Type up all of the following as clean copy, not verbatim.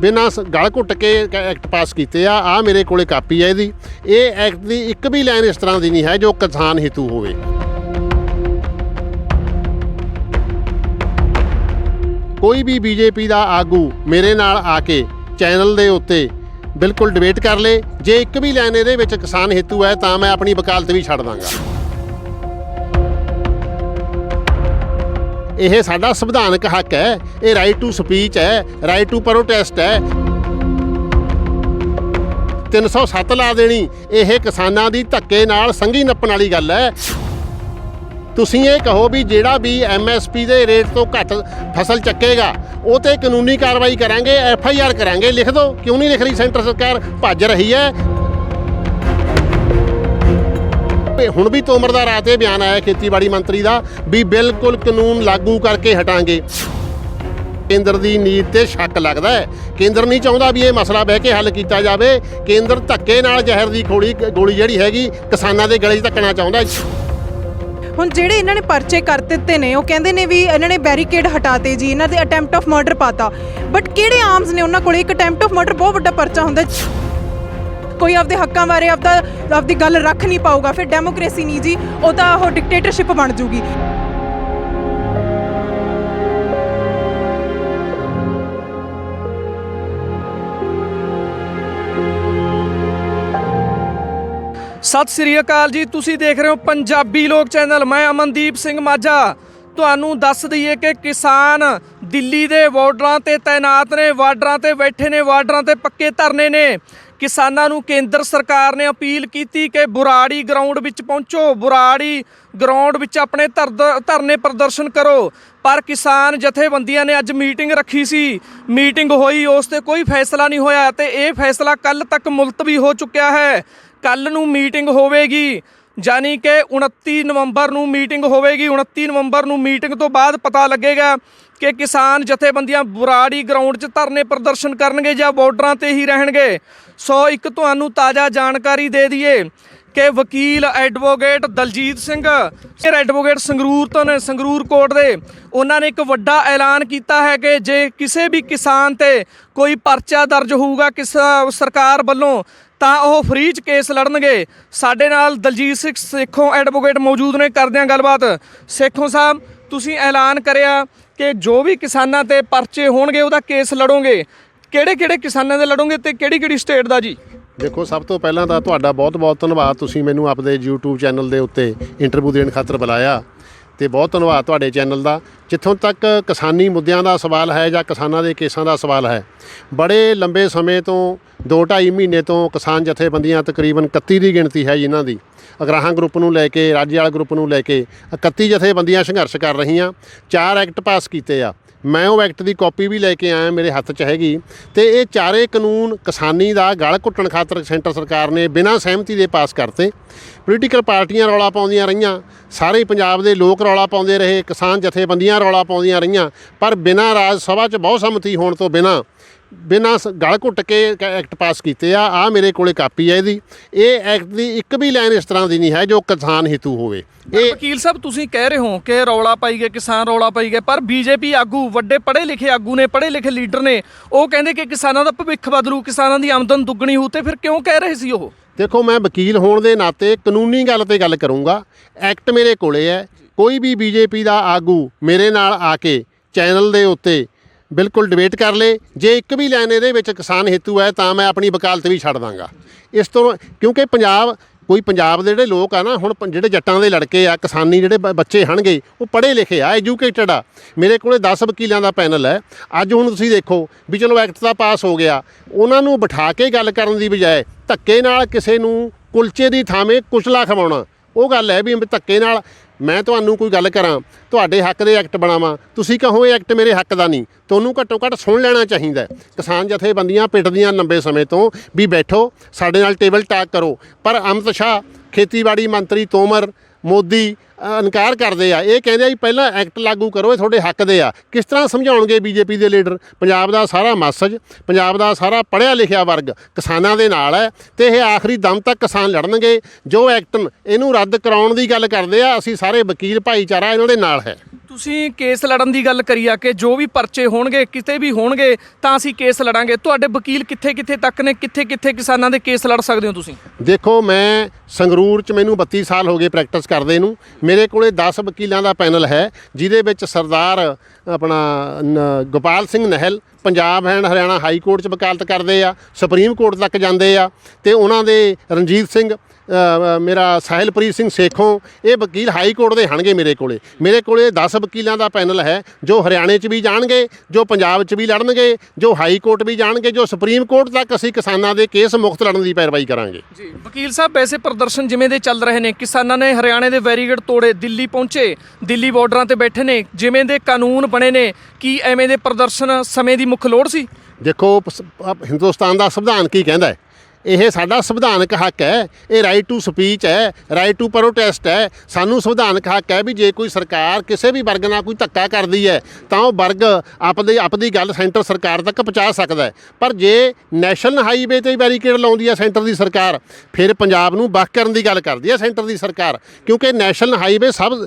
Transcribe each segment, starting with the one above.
बिना गल घुट के एक्ट पास किए आ मेरे कोले कापी है इहदी। ये एक्ट की एक भी लाइन इस तरह की नहीं है जो किसान हेतु होवे। कोई भी बीजेपी का आगू मेरे नाल आके चैनल के उत्ते बिल्कुल डिबेट कर ले, जे एक भी लाइन इहदे विच किसान हेतु है तो मैं अपनी वकालत भी छड्ड दांगा। यह साडा संविधानक हक है, ये राइट टू स्पीच है, राइट टू प्रोटेस्ट है। 307 ला देनी यह किसानां दी धक्के नाल संघी नप्पण वाली गल है। तुसीं ये कहो भी जिहड़ा भी MSP दे रेट तो घट फसल चक्केगा वो तो कानूनी कार्रवाई करांगे, FIR करांगे। लिख दो, क्यों नहीं लिख रही सेंटर सरकार? भज रही है। हुण भी तोमर दा रात ये बयान आया खेतीबाड़ी मंत्री का भी बिल्कुल कानून लागू करके हटांगे। केंद्र की नीत ते शक लगता है। केंद्र नहीं चाहता भी ये मसला बह के हल किया जाए। केंद्र धक्के नाल जहर की गोली जिहड़ी हैगी किसानां दे गले 'च धक्कना चाहुंदा है। ਹੁਣ ਜਿਹੜੇ ਇਹਨਾਂ ਨੇ ਪਰਚੇ ਕਰ ਦਿੱਤੇ ਨੇ ਉਹ ਕਹਿੰਦੇ ਨੇ ਵੀ ਇਹਨਾਂ ਨੇ ਬੈਰੀਕੇਡ ਹਟਾਤੇ ਜੀ, ਇਹਨਾਂ ਦੇ ਅਟੈਂਪਟ ਆਫ ਮਰਡਰ ਪਾਤਾ। ਬਟ ਕਿਹੜੇ ਆਰਮਸ ਨੇ ਉਹਨਾਂ ਕੋਲ? ਇੱਕ ਅਟੈਂਪਟ ਆਫ ਮਰਡਰ ਬਹੁਤ ਵੱਡਾ ਪਰਚਾ ਹੁੰਦਾ। ਕੋਈ ਆਪਦੇ ਹੱਕਾਂ ਬਾਰੇ ਆਪਦੀ ਗੱਲ ਰੱਖ ਨਹੀਂ ਪਾਊਗਾ, ਫਿਰ ਡੈਮੋਕ੍ਰੇਸੀ ਨਹੀਂ ਜੀ, ਉਹ ਤਾਂ ਉਹ ਡਿਕਟੇਟਰਸ਼ਿਪ ਬਣ ਜੂਗੀ। सत श्री अकाल जी, तुसी देख रहे हो पंजाबी लोक चैनल। मैं अमनदीप सिंह माझा। ਤੁਹਾਨੂੰ ਦੱਸ ਦਈਏ ਕਿ ਕਿਸਾਨ ਦਿੱਲੀ ਦੇ ਬਾਰਡਰਾਂ ਤੇ ਤੈਨਾਤ ਨੇ, ਬਾਰਡਰਾਂ ਤੇ ਬੈਠੇ ਨੇ, ਬਾਰਡਰਾਂ ਤੇ ਪੱਕੇ ਧਰਨੇ ਨੇ। ਕਿਸਾਨਾਂ ਨੂੰ ਕੇਂਦਰ ਸਰਕਾਰ ਨੇ ਅਪੀਲ ਕੀਤੀ ਕਿ ਬੁਰਾੜੀ ਗਰਾਊਂਡ ਵਿੱਚ ਪਹੁੰਚੋ, ਬੁਰਾੜੀ ਗਰਾਊਂਡ ਵਿੱਚ ਆਪਣੇ ਧਰਨੇ ਪ੍ਰਦਰਸ਼ਨ ਕਰੋ। ਪਰ ਕਿਸਾਨ ਜਥੇਬੰਦੀਆਂ ਨੇ ਅੱਜ ਮੀਟਿੰਗ ਰੱਖੀ ਸੀ, ਮੀਟਿੰਗ ਹੋਈ, ਉਸ ਤੇ ਕੋਈ ਫੈਸਲਾ ਨਹੀਂ ਹੋਇਆ ਤੇ ਇਹ ਫੈਸਲਾ ਕੱਲ੍ਹ ਤੱਕ ਮੁਲਤਵੀ ਹੋ ਚੁੱਕਿਆ ਹੈ। ਕੱਲ੍ਹ ਨੂੰ ਮੀਟਿੰਗ ਹੋਵੇਗੀ, यानी कि 29 नवंबर ਨੂੰ ਮੀਟਿੰਗ ਹੋਵੇਗੀ। 29 ਨਵੰਬਰ ਨੂੰ ਮੀਟਿੰਗ ਤੋਂ ਬਾਅਦ ਪਤਾ ਲੱਗੇਗਾ ਕਿ ਕਿਸਾਨ ਜਥੇਬੰਦੀਆਂ ਬੁਰਾੜੀ ਗਰਾਊਂਡ 'ਚ ਧਰਨੇ ਪ੍ਰਦਰਸ਼ਨ ਕਰਨਗੇ ਜਾਂ ਬਾਰਡਰਾਂ ਤੇ ਹੀ ਰਹਿਣਗੇ। ਸੋ ਇੱਕ ਤੁਹਾਨੂੰ ਤਾਜ਼ਾ ਜਾਣਕਾਰੀ ਦੇ ਦਈਏ ਕਿ ਵਕੀਲ ਐਡਵੋਕੇਟ ਦਲਜੀਤ ਸਿੰਘ ਐਡਵੋਕੇਟ ਸੰਗਰੂਰ ਤੋਂ ਨੇ, ਸੰਗਰੂਰ ਕੋਰਟ ਦੇ, ਉਹਨਾਂ ਨੇ ਇੱਕ ਵੱਡਾ ਐਲਾਨ ਕੀਤਾ ਹੈ ਕਿ ਜੇ ਕਿਸੇ ਵੀ ਕਿਸਾਨ ਤੇ ਕੋਈ ਪਰਚਾ ਦਰਜ ਹੋਊਗਾ ਸਰਕਾਰ ਵੱਲੋਂ ਤਾਂ ਉਹ ਫਰੀ 'ਚ ਕੇਸ ਲੜਨਗੇ। ਸਾਡੇ ਨਾਲ ਦਲਜੀਤ ਸਿੰਘ ਸੇਖੋਂ ਐਡਵੋਕੇਟ ਮੌਜੂਦ ਨੇ, ਕਰਦੇ ਹਾਂ ਗੱਲਬਾਤ। ਸੇਖੋਂ ਸਾਹਿਬ, ਤੁਸੀਂ ਐਲਾਨ ਕਰਿਆ ਕਿ ਜੋ ਵੀ ਕਿਸਾਨਾਂ ਤੇ ਪਰਚੇ ਹੋਣਗੇ ਉਹਦਾ ਕੇਸ ਲੜੋਗੇ। ਕਿਹੜੇ ਕਿਸਾਨਾਂ ਦੇ ਲੜੋਗੇ ਤੇ ਕਿਹੜੀ ਸਟੇਟ ਦਾ ਜੀ? देखो, सब तो पहला तो तुहाडा बहुत बहुत धन्यवाद, तुसीं मैनूं अपने YouTube चैनल के उत्ते इंटरव्यू देने खातर बुलाया तो बहुत धन्यवाद तुहाडे चैनल का। जिथों तक किसानी मुद्दों का सवाल है या किसानों के केसां का सवाल है, बड़े लंबे समय तो 2-2.5 महीने तो किसान जथेबंदियां तकरीबन 31 की गिणती है जिन्हां दी अगराहां ग्रुप नूं लैके, राज्य वाला ग्रुप नूं लैके 31 जथेबंदियां संघर्ष कर रहीआं। 4 एक्ट पास कीते आ। मैं वो एक्ट की कॉपी भी लैके आया, मेरे हत्थ 'च हैगी। तो ये चारे कानून किसानी का गल घुट्टण खातर सेंटर सरकार ने बिना सहमति दे पास करते। पोलीटिकल पार्टियां रौला पाउंदियां रहीआं, सारे पंजाब के लोग रौला पाउंदे रहे, किसान जथेबंदियां रौला पाउंदियां रहीआं, पर बिना राज सभा 'च बहुत सहमति होने तो बिना गल घुट के एक्ट पास किए आ मेरे कोले कापी है इहदी। ये एक्ट की एक भी लाइन इस तरह की नहीं है जो किसान हेतु होवे। वकील साहब, तुसीं कह रहे हो कि रौला पाई गए, किसान रौला पाई गए, पर बीजेपी आगू, ਵੱਡੇ पढ़े लिखे आगू ने, पढ़े लिखे लीडर ने, वो कहते कि किसानों का भविख बदलू, किसानों की आमदन दुगनी हो, तो फिर क्यों कह रहे सी वो? देखो, मैं वकील होने के नाते कानूनी गल ते गल करूँगा। एक्ट मेरे कोले है। कोई भी बीजेपी का आगू मेरे नाल आके चैनल के उत्ते बिल्कुल डिबेट कर ले, जे एक भी लाइन इहदे विच किसान हेतु है तो मैं अपनी वकालत भी छड्ड दांगा। इस तो क्योंकि पंजाब के जिहड़े लोग आ ना, हुण जिहड़े जट्टां दे लड़के आ, किसानी जिहड़े बच्चे हणगे वो पढ़े लिखे आ, एजुकेटेड आ। मेरे कोले 10 वकीलों का पैनल है। अज हुण तुसीं देखो भी चलो एक्ट तां पास हो गया, उन्हां नूं बिठा के गल करन दी बजाय धक्के नाल किसे नूं कुलचे दी थाਵੇਂ कुचला खवाउणा, वो गल है भी धक्के नाल मैं तुहानूं कोई गल करां, तुहाडे हक दे एक्ट बनावां, तुसीं कहो ये एक्ट मेरे हक दा नहीं, तुहानूं घट्टो घट्ट सुन लेना चाहिए। किसान जथेबंदियां पिटदियां लंबे समय तो भी बैठो साडे नाल टेबल टाक करो, पर अमित शाह, खेतीबाड़ी मंत्री तोमर, मोदी इनकार करते हैं। ये कहते हैं पहला एक्ट लागू करो, ये थोड़े हक दे आ। किस तरह समझाउणगे बीजेपी के लीडर? पंजाब का सारा मैसेज, पंजाब का सारा पढ़िया लिखिया वर्ग किसानां दे नाल है ते ये आखिरी दम तक किसान लड़नगे। जो एक्ट इनू रद्द कराउण दी गल करदे आ, असीं सारे वकील भाईचारा इन्हां दे नाल है। ਤੁਸੀਂ ਕੇਸ ਲੜਨ ਦੀ ਗੱਲ ਕਰੀ ਆ ਕਿ ਜੋ ਵੀ ਪਰਚੇ ਹੋਣਗੇ ਕਿਤੇ ਵੀ ਹੋਣਗੇ ਤਾਂ ਅਸੀਂ ਕੇਸ ਲੜਾਂਗੇ। ਤੁਹਾਡੇ ਵਕੀਲ ਕਿੱਥੇ ਤੱਕ ਨੇ, ਕਿੱਥੇ ਕਿਸਾਨਾਂ ਦੇ ਕੇਸ ਲੜ ਸਕਦੇ ਹੋ ਤੁਸੀਂ? ਦੇਖੋ, ਮੈਂ ਸੰਗਰੂਰ 'ਚ ਮੈਨੂੰ 32 ਸਾਲ ਹੋ ਗਏ ਪ੍ਰੈਕਟਿਸ ਕਰਦੇ ਨੂੰ। ਮੇਰੇ ਕੋਲੇ 10 ਵਕੀਲਾਂ ਦਾ ਪੈਨਲ ਹੈ, ਜਿਹਦੇ ਵਿੱਚ ਸਰਦਾਰ ਆਪਣਾ Gopal Singh Nahil Punjab and Haryana high court 'ਚ ਵਕਾਲਤ ਕਰਦੇ ਆ, ਸੁਪਰੀਮ ਕੋਰਟ ਤੱਕ ਜਾਂਦੇ ਆ, ਅਤੇ ਉਹਨਾਂ ਦੇ ਰਣਜੀਤ ਸਿੰਘ ਮੇਰਾ ਸਾਹਿਲਪ੍ਰੀਤ ਸਿੰਘ ਸੇਖੋਂ, ਇਹ ਵਕੀਲ ਹਾਈ ਕੋਰਟ ਦੇ ਹਣਗੇ ਮੇਰੇ ਕੋਲੇ 10 ਵਕੀਲਾਂ ਦਾ ਪੈਨਲ ਹੈ, ਜੋ ਹਰਿਆਣੇ 'ਚ ਵੀ ਜਾਣਗੇ, ਜੋ ਪੰਜਾਬ 'ਚ ਵੀ ਲੜਨਗੇ, ਜੋ ਹਾਈ ਕੋਰਟ ਵੀ ਜਾਣਗੇ, ਜੋ ਸੁਪਰੀਮ ਕੋਰਟ ਤੱਕ ਅਸੀਂ ਕਿਸਾਨਾਂ ਦੇ ਕੇਸ ਮੁਕਤ ਲੜਨ ਦੀ ਪੈਰਵਾਈ ਕਰਾਂਗੇ। ਜੀ ਵਕੀਲ ਸਾਹਿਬ, ਵੈਸੇ ਪ੍ਰਦਰਸ਼ਨ ਜਿਵੇਂ ਦੇ ਚੱਲ ਰਹੇ ਨੇ, ਕਿਸਾਨਾਂ ਨੇ ਹਰਿਆਣੇ ਦੇ ਬੈਰੀਕੇਡ ਤੋੜੇ, ਦਿੱਲੀ ਪਹੁੰਚੇ, ਦਿੱਲੀ ਬਾਰਡਰਾਂ ਤੇ ਬੈਠੇ ਨੇ, ਜਿਵੇਂ ਦੇ ਕਾਨੂੰਨ ਬਣੇ ਨੇ, ਕੀ ਐਵੇਂ ਦੇ ਪ੍ਰਦਰਸ਼ਨ ਸਮੇਂ ਦੀ ਮੁੱਖ ਲੋੜ ਸੀ? ਦੇਖੋ, ਹਿੰਦੁਸਤਾਨ ਦਾ ਸੰਵਿਧਾਨ ਕੀ ਕਹਿੰਦਾ ਹੈ? ਇਹ ਸਾਡਾ ਸੰਵਿਧਾਨਕ ਹੱਕ ਹੈ, ਇਹ ਰਾਈਟ ਟੂ ਸਪੀਚ ਹੈ, ਰਾਈਟ ਟੂ ਪ੍ਰੋਟੈਸਟ ਹੈ। ਸਾਨੂੰ ਸੰਵਿਧਾਨਕ ਹੱਕ ਹੈ ਵੀ ਜੇ ਕੋਈ ਸਰਕਾਰ ਕਿਸੇ ਵੀ ਵਰਗ ਨਾਲ ਕੋਈ ਧੱਕਾ ਕਰਦੀ ਹੈ ਤਾਂ ਉਹ ਵਰਗ ਆਪਣੀ ਗੱਲ ਸੈਂਟਰ ਸਰਕਾਰ ਤੱਕ ਪਹੁੰਚਾ ਸਕਦਾ ਹੈ। ਪਰ ਜੇ ਨੈਸ਼ਨਲ ਹਾਈਵੇ 'ਤੇ ਬੈਰੀਕੇਡ ਲਾਉਂਦੀ ਹੈ ਸੈਂਟਰ ਦੀ ਸਰਕਾਰ, ਫਿਰ ਪੰਜਾਬ ਨੂੰ ਵੱਖ ਕਰਨ ਦੀ ਗੱਲ ਕਰਦੀ ਹੈ ਸੈਂਟਰ ਦੀ ਸਰਕਾਰ, ਕਿਉਂਕਿ ਨੈਸ਼ਨਲ ਹਾਈਵੇ ਸਭ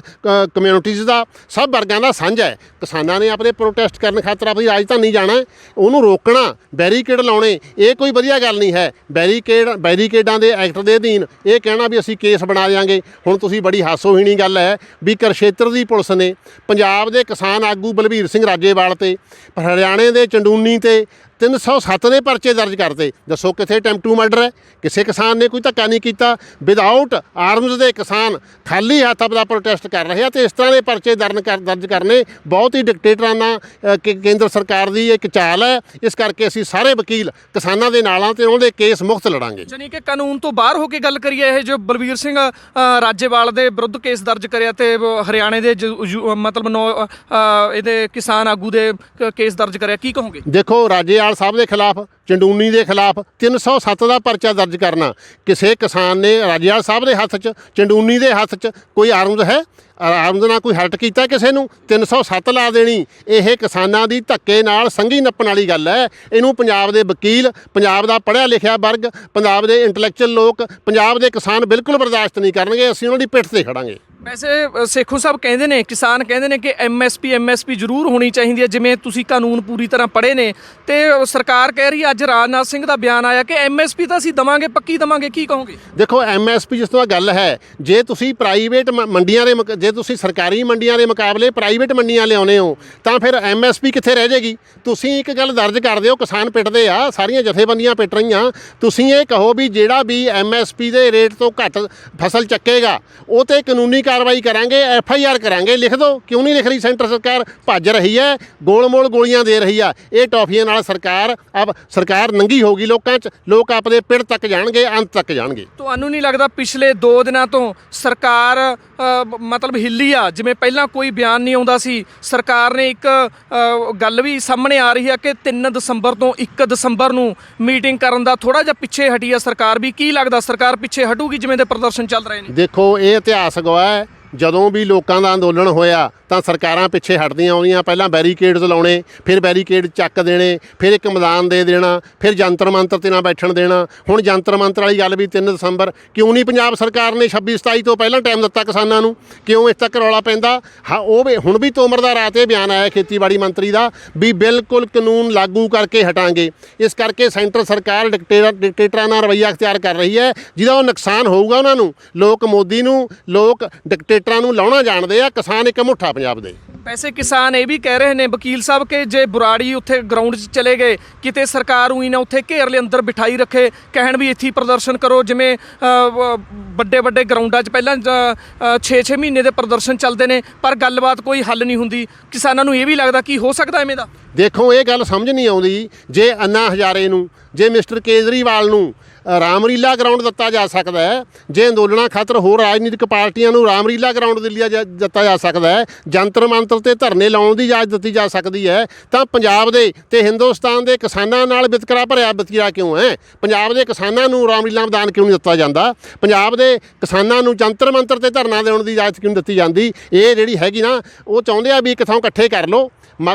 ਕਮਿਊਨਿਟੀਜ਼ ਦਾ, ਸਭ ਵਰਗਾਂ ਦਾ ਸਾਂਝਾ ਹੈ। ਕਿਸਾਨਾਂ ਨੇ ਆਪਣੇ ਪ੍ਰੋਟੈਸਟ ਕਰਨ ਖਾਤਰ ਆਪਣੀ ਰਾਜਧਾਨੀ ਜਾਣਾ, ਉਹਨੂੰ ਰੋਕਣਾ, ਬੈਰੀਕੇਡ ਲਾਉਣੇ, ਇਹ ਕੋਈ ਵਧੀਆ ਗੱਲ ਨਹੀਂ ਹੈ। ਬੈਰੀਕੇਡਾਂ ਦੇ ਐਕਟ ਦੇ ਅਧੀਨ ਇਹ ਕਹਿਣਾ ਵੀ ਅਸੀਂ ਕੇਸ ਬਣਾ ਦਿਆਂਗੇ। ਹੁਣ ਤੁਸੀਂ ਬੜੀ ਹਾਸੋਹੀਣੀ ਗੱਲ ਹੈ ਵੀ ਕੁਰੂਕਸ਼ੇਤਰ ਦੀ ਪੁਲਿਸ ਨੇ ਪੰਜਾਬ ਦੇ ਕਿਸਾਨ ਆਗੂ ਬਲਬੀਰ ਸਿੰਘ ਰਾਜੇਵਾਲ ਤੇ, ਹਰਿਆਣੇ ਦੇ ਚੰਡੂਨੀ ਤੇ 307 ਦੇ ਪਰਚੇ ਦਰਜ ਕਰਤੇ। ਦੱਸੋ ਕਿੱਥੇ ਅਟੈਂਪਟ ਟੂ ਮਰਡਰ ਹੈ? ਕਿਸੇ ਕਿਸਾਨ ਨੇ ਕੋਈ ਧੱਕਾ ਨਹੀਂ ਕੀਤਾ। ਵਿਦਆਊਟ ਆਰਮਜ਼ ਦੇ ਕਿਸਾਨ ਖਾਲੀ ਹੱਥ ਆਪਦਾ ਪ੍ਰੋਟੈਸਟ ਕਰ ਰਹੇ ਆ, ਅਤੇ ਇਸ ਤਰ੍ਹਾਂ ਦੇ ਪਰਚੇ ਦਰਜ ਕਰਨੇ ਬਹੁਤ ਹੀ ਡਿਕਟੇਟਰਾਨਾ ਕੇਂਦਰ ਸਰਕਾਰ ਦੀ ਇੱਕ ਚਾਲ ਹੈ। ਇਸ ਕਰਕੇ ਅਸੀਂ ਸਾਰੇ ਵਕੀਲ ਕਿਸਾਨਾਂ ਦੇ ਨਾਲ ਹਾਂ ਅਤੇ ਉਹਨਾਂ ਦੇ ਕੇਸ ਮੁਕਤ ਲੜਾਂਗੇ। ਜਾਨੀ ਕਿ ਕਾਨੂੰਨ ਤੋਂ ਬਾਹਰ ਹੋ ਕੇ ਗੱਲ ਕਰੀਏ, ਇਹ ਜੋ ਬਲਬੀਰ ਸਿੰਘ ਰਾਜੇਵਾਲ ਦੇ ਵਿਰੁੱਧ ਕੇਸ ਦਰਜ ਕਰਿਆ ਤੇ ਹਰਿਆਣੇ ਦੇ ਮਤਲਬ ਇਹਦੇ ਕਿਸਾਨ ਆਗੂ ਦੇ ਕੇਸ ਦਰਜ ਕਰਿਆ, ਕੀ ਕਹੋਗੇ? ਦੇਖੋ, ਰਾਜੇਵਾਲ ਸਾਹਿਬ ਦੇ ਖਿਲਾਫ, ਚੰਡੂਨੀ ਦੇ ਖਿਲਾਫ 307 ਦਾ ਪਰਚਾ ਦਰਜ ਕਰਨਾ, ਕਿਸੇ ਕਿਸਾਨ ਨੇ ਰਾਜੇਵਾਲ ਸਾਹਿਬ ਦੇ ਹੱਥ 'ਚ, ਚੰਡੂਨੀ ਦੇ ਹੱਥ 'ਚ ਕੋਈ ਆਰਮਜ਼ ਹੈ? ਆਰਮਜ਼ ਨਾਲ ਕੋਈ ਹਰਟ ਕੀਤਾ ਕਿਸੇ ਨੂੰ? 307 ਲਾ ਦੇਣੀ, ਇਹ ਕਿਸਾਨਾਂ ਦੀ ਧੱਕੇ ਨਾਲ ਸੰਘੀ ਨੱਪਣ ਵਾਲੀ ਗੱਲ ਹੈ। ਇਹਨੂੰ ਪੰਜਾਬ ਦੇ ਵਕੀਲ, ਪੰਜਾਬ ਦਾ ਪੜ੍ਹਿਆ ਲਿਖਿਆ ਵਰਗ, ਪੰਜਾਬ ਦੇ ਇੰਟੈਲੈਕਚੁਅਲ ਲੋਕ, ਪੰਜਾਬ ਦੇ ਕਿਸਾਨ ਬਿਲਕੁਲ ਬਰਦਾਸ਼ਤ ਨਹੀਂ ਕਰਨਗੇ। ਅਸੀਂ ਉਹਨਾਂ ਦੀ ਪਿੱਠ 'ਤੇ ਖੜਾਂਗੇ। ਵੈਸੇ ਸੇਖੋਂ ਸਾਹਿਬ ਕਹਿੰਦੇ ਨੇ, ਕਿਸਾਨ ਕਹਿੰਦੇ ਨੇ ਕਿ ਐਮਐਸਪੀ ਜ਼ਰੂਰ ਹੋਣੀ ਚਾਹੀਦੀ ਹੈ, ਜਿਵੇਂ ਤੁਸੀਂ ਕਾਨੂੰਨ ਪੂਰੀ ਤਰ੍ਹਾਂ ਪੜ੍ਹੇ ਨੇ, ਤੇ ਸਰਕਾਰ ਕਹਿ ਰਹੀ ਹੈ, ਅੱਜ ਰਾਜਨਾਥ ਸਿੰਘ ਦਾ ਬਿਆਨ ਆਇਆ ਕਿ ਐਮਐਸਪੀ ਤਾਂ ਅਸੀਂ ਦੇਵਾਂਗੇ, ਪੱਕੀ ਦੇਵਾਂਗੇ, ਕੀ ਕਹੋਗੇ? ਦੇਖੋ, ਐਮਐਸਪੀ ਜਿਸ ਤੋਂ ਗੱਲ ਹੈ, ਜੇ ਤੁਸੀਂ ਪ੍ਰਾਈਵੇਟ ਮੰਡੀਆਂ ਦੇ ਜੇ ਤੁਸੀਂ ਸਰਕਾਰੀ ਮੰਡੀਆਂ ਦੇ ਮੁਕਾਬਲੇ ਪ੍ਰਾਈਵੇਟ ਮੰਡੀਆਂ ਲਿਆਉਂਦੇ ਹੋ ਤਾਂ ਫਿਰ ਐਮਐਸਪੀ ਕਿੱਥੇ ਰਹਿ ਜਾਏਗੀ? ਤੁਸੀਂ ਇੱਕ ਗੱਲ ਦਰਜ ਕਰ ਦਿਓ, ਕਿਸਾਨ ਪਿੱਟਦੇ ਆ, ਸਾਰੀਆਂ ਜਥੇਬੰਦੀਆਂ ਪਿੱਟ ਰਹੀਆਂ, ਤੁਸੀਂ ਇਹ ਕਹੋ ਵੀ ਜਿਹੜਾ ਵੀ ਐਮਐਸਪੀ ਦੇ ਰੇਟ ਤੋਂ ਘੱਟ ਫਸਲ ਚੱਕੇਗਾ ਉਹ 'ਤੇ ਕਾਨੂੰਨੀ ਕਾਰਵਾਈ ਕਰਾਂਗੇ, FIR ਕਰਾਂਗੇ। ਲਿਖ ਦਿਓ, ਕਿਉਂ ਨਹੀਂ ਲਿਖ ਰਹੀ? ਸੈਂਟਰ ਸਰਕਾਰ ਭੱਜ ਰਹੀ ਹੈ, ਗੋਲ-ਮੋਲ ਗੋਲੀਆਂ ਦੇ ਰਹੀ ਆ। ਇਹ ਟੌਫੀਆਂ ਨਾਲ ਸਰਕਾਰ ਨੰਗੀ ਹੋਗੀ ਲੋਕਾਂ 'ਚ, ਲੋਕ ਆਪਣੇ ਪਿੜ ਤੱਕ ਜਾਣਗੇ, ਅੰਤ ਤੱਕ ਜਾਣਗੇ। ਤੁਹਾਨੂੰ ਨਹੀਂ ਲੱਗਦਾ ਪਿਛਲੇ 2 ਦਿਨਾਂ ਤੋਂ ਸਰਕਾਰ ਮਤਲਬ ਹਿੱਲੀ ਆ? ਜਿਵੇਂ ਪਹਿਲਾਂ ਕੋਈ ਬਿਆਨ ਨਹੀਂ ਆਉਂਦਾ ਸੀ, ਸਰਕਾਰ ਨੇ ਇੱਕ ਗੱਲ ਵੀ ਸਾਹਮਣੇ ਆ ਰਹੀ ਹੈ ਕਿ 3 ਦਸੰਬਰ ਤੋਂ 1 ਦਸੰਬਰ ਨੂੰ ਮੀਟਿੰਗ ਕਰਨ ਦਾ ਥੋੜ੍ਹਾ ਜਿਹਾ ਪਿੱਛੇ ਹਟੀ ਆ ਸਰਕਾਰ ਵੀ। ਕੀ ਲੱਗਦਾ ਸਰਕਾਰ ਪਿੱਛੇ ਹਟੂਗੀ ਜਿਵੇਂ ਦੇ ਪ੍ਰਦਰਸ਼ਨ ਚੱਲ ਰਹੇ ਨੇ? ਦੇਖੋ, ਇਹ ਇਤਿਹਾਸ ਗਵਾਹ ਹੈ, ਜਦੋਂ ਵੀ ਲੋਕਾਂ ਦਾ ਅੰਦੋਲਨ ਹੋਇਆ ਤਾਂ ਸਰਕਾਰਾਂ ਪਿੱਛੇ ਹਟਦੀਆਂ ਆਉਂਦੀਆਂ। ਪਹਿਲਾਂ ਬੈਰੀਕੇਡਸ ਲਾਉਣੇ, ਫਿਰ ਬੈਰੀਕੇਡ ਚੱਕ ਦੇਣੇ, ਫਿਰ ਇੱਕ ਮੈਦਾਨ ਦੇ ਦੇਣਾ, ਫਿਰ ਜੰਤਰ ਮੰਤਰ 'ਤੇ ਨਾ ਬੈਠਣ ਦੇਣਾ। ਹੁਣ ਜੰਤਰ ਮੰਤਰ ਵਾਲੀ ਗੱਲ ਵੀ 3 ਦਸੰਬਰ ਕਿਉਂ ਨਹੀਂ ਪੰਜਾਬ ਸਰਕਾਰ ਨੇ 26-27 ਤੋਂ ਪਹਿਲਾਂ ਟਾਈਮ ਦਿੱਤਾ ਕਿਸਾਨਾਂ ਨੂੰ? ਕਿਉਂ ਇਸ ਤੱਕ ਰੌਲਾ ਪੈਂਦਾ? ਹਾਂ, ਹੁਣ ਵੀ ਤੋਮਰ ਦਾ ਰਾਤ ਇਹ ਬਿਆਨ ਆਇਆ ਖੇਤੀਬਾੜੀ ਮੰਤਰੀ ਦਾ ਵੀ ਬਿਲਕੁਲ ਕਾਨੂੰਨ ਲਾਗੂ ਕਰਕੇ ਹਟਾਂਗੇ। ਇਸ ਕਰਕੇ ਸੈਂਟਰ ਸਰਕਾਰ ਡਿਕਟੇਟਰਾਂ ਨਾਲ ਰਵੱਈਆ ਅਖਤਿਆਰ ਕਰ ਰਹੀ ਹੈ, ਜਿਹਦਾ ਉਹ ਨੁਕਸਾਨ ਹੋਊਗਾ ਉਹਨਾਂ ਨੂੰ। ਲੋਕ ਮੋਦੀ ਨੂੰ, ਲੋਕ ਡਿਕਟੇਟਰਾਂ ਨੂੰ ਲਾਉਣਾ ਜਾਣਦੇ ਆ, ਕਿਸਾਨ ਇੱਕ ਮੁੱਠਾ ਪੰਜਾਬ ਦੇ। ਵੈਸੇ ਕਿਸਾਨ ਇਹ ਵੀ ਕਹਿ ਰਹੇ ਨੇ ਵਕੀਲ ਸਾਹਿਬ ਕਿ ਜੇ ਬੁਰਾੜੀ ਉੱਥੇ ਗਰਾਊਂਡ 'ਚ ਚਲੇ ਗਏ, ਕਿਤੇ ਸਰਕਾਰ ਉਹੀ ਨਾ ਉੱਥੇ ਘੇਰ ਲਈ ਅੰਦਰ ਬਿਠਾਈ ਰੱਖੇ, ਕਹਿਣ ਵੀ ਇੱਥੇ ਪ੍ਰਦਰਸ਼ਨ ਕਰੋ। ਜਿਵੇਂ ਵੱਡੇ ਗਰਾਊਂਡਾਂ 'ਚ ਪਹਿਲਾਂ 6-6 ਮਹੀਨੇ ਦੇ ਪ੍ਰਦਰਸ਼ਨ ਚੱਲਦੇ ਨੇ, ਪਰ ਗੱਲਬਾਤ ਕੋਈ ਹੱਲ ਨਹੀਂ ਹੁੰਦੀ। ਕਿਸਾਨਾਂ ਨੂੰ ਇਹ ਵੀ ਲੱਗਦਾ ਕੀ ਹੋ ਸਕਦਾ ਐਵੇਂ ਦਾ? ਦੇਖੋ, ਇਹ ਗੱਲ ਸਮਝ ਨਹੀਂ ਆਉਂਦੀ। ਜੇ ਅੰਨਾ ਹਜ਼ਾਰੇ ਨੂੰ, ਜੇ ਮਿਸਟਰ ਕੇਜਰੀਵਾਲ ਨੂੰ ਰਾਮਲੀਲਾ ਗਰਾਊਂਡ ਦਿੱਤਾ ਜਾ ਸਕਦਾ ਹੈ, ਜੇ ਅੰਦੋਲਨਾਂ ਖਾਤਰ ਹੋਰ ਰਾਜਨੀਤਿਕ ਪਾਰਟੀਆਂ ਨੂੰ ਰਾਮਲੀਲਾ ਗਰਾਊਂਡ ਦਿੱਤਾ ਜਾ ਸਕਦਾ ਹੈ, ਜੰਤਰ ਮੰਤਰ 'ਤੇ ਧਰਨੇ ਲਾਉਣ ਦੀ ਇਜਾਜ਼ਤ ਦਿੱਤੀ ਜਾ ਸਕਦੀ ਹੈ, ਤਾਂ ਪੰਜਾਬ ਦੇ ਤੇ ਹਿੰਦੁਸਤਾਨ ਦੇ ਕਿਸਾਨਾਂ ਨਾਲ ਵਿਤਕਰਾ ਭਰਿਆ ਵਤੀਰਾ ਕਿਉਂ ਹੈ? ਪੰਜਾਬ ਦੇ ਕਿਸਾਨਾਂ ਨੂੰ ਰਾਮਲੀਲਾ ਮੈਦਾਨ ਕਿਉਂ ਨਹੀਂ ਦਿੱਤਾ ਜਾਂਦਾ? ਪੰਜਾਬ ਦੇ ਕਿਸਾਨਾਂ ਨੂੰ ਜੰਤਰ ਮੰਤਰ 'ਤੇ ਧਰਨਾ ਦੇਣ ਦੀ ਇਜਾਜ਼ਤ ਕਿਉਂ ਨਹੀਂ ਦਿੱਤੀ ਜਾਂਦੀ? ਇਹ ਜਿਹੜੀ ਹੈਗੀ ਨਾ, ਉਹ ਚਾਹੁੰਦੇ ਆ ਵੀ ਇੱਕ ਥਾਂ ਇਕੱਠੇ ਕਰ ਲਓ।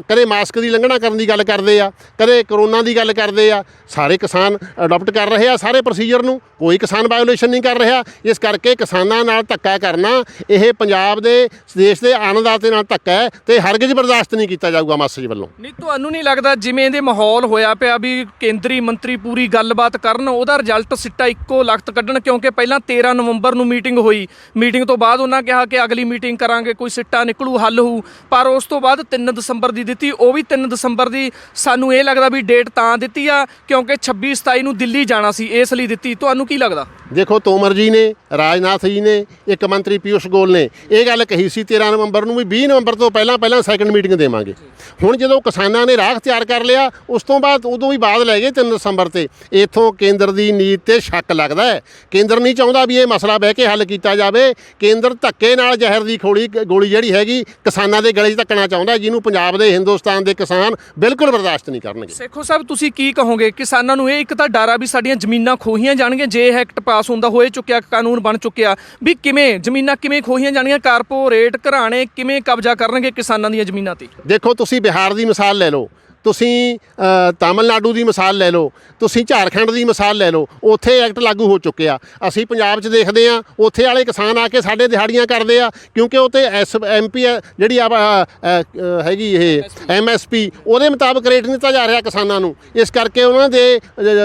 ਕਦੇ ਮਾਸਕ ਦੀ ਲੰਘਣਾ ਕਰਨ ਦੀ ਗੱਲ ਕਰਦੇ ਆ, ਕਦੇ ਕਰੋਨਾ ਦੀ ਗੱਲ ਕਰਦੇ ਆ। ਸਾਰੇ ਕਿਸਾਨ ਅਡਾਪਟ ਕਰ ਰਹੇ ਆ ਸਾਰੇ ਪ੍ਰੋਸੀਜਰ ਨੂੰ, ਕੋਈ ਕਿਸਾਨ ਵਾਇਓਲੇਸ਼ਨ ਨਹੀਂ ਕਰ ਰਿਹਾ। ਇਸ ਕਰਕੇ ਕਿਸਾਨਾਂ ਨਾਲ ਧੱਕਾ ਕਰਨਾ ਇਹ ਪੰਜਾਬ ਦੇ ਦੇਸ਼ ਦੇ ਅੰਨਦਾਤੇ ਨਾਲ ਧੱਕਾ ਹੈ। ਹੈ ਤੇ ਹਰਗਿਜ਼ ਬਰਦਾਸ਼ਤ ਨਹੀਂ ਕੀਤਾ ਜਾਊਗਾ ਮਾਸਟਰ ਜੀ ਵੱਲੋਂ। ਨਹੀਂ ਤੁਹਾਨੂੰ ਨਹੀਂ ਲੱਗਦਾ ਜਿਵੇਂ ਦੇ ਮਾਹੌਲ ਹੋਇਆ ਪਿਆ ਵੀ ਕੇਂਦਰੀ ਮੰਤਰੀ ਪੂਰੀ ਗੱਲਬਾਤ ਕਰਨ ਉਹਦਾ ਰਿਜ਼ਲਟ ਸਿੱਟਾ ਇੱਕੋ ਲਖਤ ਕੱਢਣ, ਕਿਉਂਕਿ ਪਹਿਲਾਂ 13 ਨਵੰਬਰ ਨੂੰ ਮੀਟਿੰਗ ਹੋਈ, ਮੀਟਿੰਗ ਤੋਂ ਬਾਅਦ ਉਹਨਾਂ ਕਿਹਾ ਕਿ ਅਗਲੀ ਮੀਟਿੰਗ ਕਰਾਂਗੇ, ਕੋਈ ਸਿੱਟਾ ਨਿਕਲੂ, ਹੱਲ ਹੋਊ, ਪਰ ਉਸ ਤੋਂ ਬਾਅਦ 3 ਦਸੰਬਰ ਦੀ ਦਿੱਤੀ, ਉਹ ਵੀ 3 ਦਸੰਬਰ ਦੀ ਸਾਨੂੰ ਇਹ ਲੱਗਦਾ ਵੀ ਡੇਟ ਤਾਂ ਦਿੱਤੀ ਆ ਕਿਉਂਕਿ 26-27 ਨੂੰ ਦਿੱਲੀ ਜਾਣਾ ਸੀ, ਇਸ ਲਈ ਦਿੱਤੀ। ਤੁਹਾਨੂੰ ਕੀ ਲੱਗਦਾ? ਦੇਖੋ ਤੋਮਰ ਜੀ ਨੇ, ਰਾਜਨਾਥ ਜੀ ਨੇ, ਇੱਕ ਮੰਤਰੀ ਪੀਯੂਸ਼ ਗੋਇਲ ਨੇ ਇਹ ਗੱਲ ਕਹੀ ਸੀ 13 ਨਵੰਬਰ ਨੂੰ ਵੀ 20 ਨਵੰਬਰ ਤੋਂ ਪਹਿਲਾਂ ਸੈਕੰਡ ਮੀਟਿੰਗ ਦੇਵਾਂਗੇ। ਹੁਣ ਜਦੋਂ ਕਿਸਾਨਾਂ ਨੇ ਰਾਹ ਤਿਆਰ ਕਰ ਲਿਆ ਉਸ ਤੋਂ ਬਾਅਦ ਉਦੋਂ ਵੀ ਬਾਅਦ ਲੈ ਗਏ 3 ਦਸੰਬਰ ਤੇ। ਇੱਥੋਂ ਕੇਂਦਰ ਦੀ ਨੀਤ ਤੇ ਸ਼ੱਕ ਲੱਗਦਾ ਹੈ। ਕੇਂਦਰ ਨਹੀਂ ਚਾਹੁੰਦਾ ਵੀ ਇਹ ਮਸਲਾ ਬਹਿ ਕੇ ਹੱਲ ਕੀਤਾ ਜਾਵੇ। ਕੇਂਦਰ ਧੱਕੇ ਨਾਲ ਜ਼ਹਿਰ ਦੀ ਗੋਲੀ ਜਿਹੜੀ ਹੈਗੀ ਕਿਸਾਨਾਂ ਦੇ ਗਲੇ 'ਚ ਧੱਕਣਾ ਚਾਹੁੰਦਾ, ਜਿਹਨੂੰ ਪੰਜਾਬ ਦੇ ਹਿੰਦੁਸਤਾਨ ਦੇ ਕਿਸਾਨ ਬਿਲਕੁਲ ਬਰਦਾਸ਼ਤ ਨਹੀਂ ਕਰਨਗੇ। ਸੇਖੋ ਸਾਹਿਬ ਤੁਸੀਂ ਕੀ ਕਹੋਗੇ? ਕਿਸਾਨਾਂ ਨੂੰ ਇਹ ਇੱਕ ਤਾਂ ਡਰ ਆ ਵੀ ਸਾਡੀਆਂ ਜ਼ਮੀਨਾਂ ਖੋਹੀਆਂ ਜਾਣਗੀਆਂ ਜੇ ਇਹ ਐਕਟ ਪਾਸ ਹੁੰਦਾ, ਹੋਏ ਚੁੱਕਿਆ, ਕਾਨੂੰਨ ਬਣ ਚੁੱਕਿਆ, ਵੀ ਕਿਵੇਂ ਜ਼ਮੀਨਾਂ ਕਿਵੇਂ ਖੋਹੀਆਂ ਜਾਣਗੀਆਂ, ਕਾਰਪੋਰੇਟ ਘਰਾਣੇ ਕਿਵੇਂ ਕਬਜ਼ਾ ਕਰਨਗੇ ਕਿਸਾਨਾਂ ਦੀਆਂ ਜ਼ਮੀਨਾਂ ਤੇ। ਦੇਖੋ ਤੁਸੀਂ ਬਿਹਾਰ ਦੀ ਮਿਸਾਲ ਲੈ ਲਓ, ਤੁਸੀਂ ਤਾਮਿਲਨਾਡੂ ਦੀ ਮਿਸਾਲ ਲੈ ਲਓ, ਤੁਸੀਂ ਝਾਰਖੰਡ ਦੀ ਮਿਸਾਲ ਲੈ ਲਓ, ਉੱਥੇ ਐਕਟ ਲਾਗੂ ਹੋ ਚੁੱਕਿਆ। ਅਸੀਂ ਪੰਜਾਬ 'ਚ ਦੇਖਦੇ ਹਾਂ ਉੱਥੇ ਵਾਲੇ ਕਿਸਾਨ ਆ ਕੇ ਸਾਡੇ ਦਿਹਾੜੀਆਂ ਕਰਦੇ ਆ ਕਿਉਂਕਿ ਉੱਥੇ MP ਜਿਹੜੀ ਹੈਗੀ ਇਹ MSP ਉਹਦੇ ਮੁਤਾਬਕ ਰੇਟ ਨਹੀਂ ਦਿੱਤਾ ਜਾ ਰਿਹਾ ਕਿਸਾਨਾਂ ਨੂੰ। ਇਸ ਕਰਕੇ ਉਹਨਾਂ ਦੇ